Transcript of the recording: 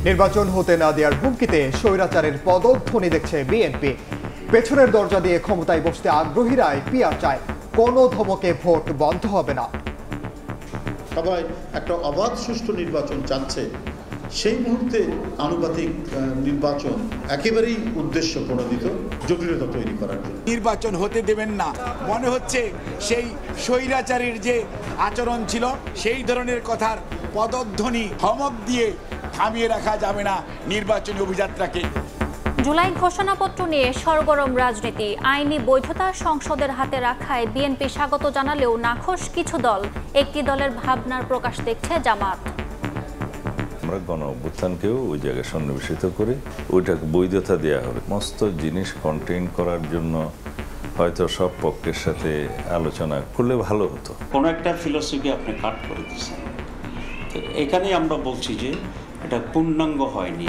নির্বাচন হতে না দেওয়ার হুমকিতে স্বৈরাচারের পদধ্বনি দেখছে বিএনপি। পেছনের দরজা দিয়ে ক্ষমতায় বসতে আগ্রহীরাই পিয়ার চায়, কোনো ধমকে ভোট বন্ধ হবে না। সবাই একটা অবাধ সুষ্ঠু নির্বাচন চাচ্ছে, সেই মুহূর্তে আনুপাতিক নির্বাচন একেবারেই উদ্দেশ্য প্রণোদিত, জটিলতা তৈরি করার জন্য। নির্বাচন হতে দেবেন না, মনে হচ্ছে সেই স্বৈরাচারীর যে আচরণ ছিল সেই ধরনের কথার পদধ্বনি ধমক দিয়ে থামিয়ে রাখা যাবে না নির্বাচনী অভিযাত্রাকে। জুলাই ঘোষণাপত্র নিয়ে সরগরম রাজনীতি। আইনি বৈধতা সংসদের হাতে রাখায় বিএনপি স্বাগত জানালেও নাখোশ কিছু দল। একটি দলের ভাবনার প্রকাশ দেখছে জামাত। আমরা গণ অভ্যুত্থানকেও ওই জায়গায় সন্নিবেশিত করে ওইটাকে বৈধতা দেওয়া হবে। সমস্ত জিনিস কন্টেইন করার জন্য হয়তো সব পক্ষের সাথে আলোচনা করলে ভালো হতো। কোনো একটা ফিলসফি আপনি কাট করে দিচ্ছেন, তো এখানেই আমরা বলছি যে এটা পূর্ণাঙ্গ হয়নি।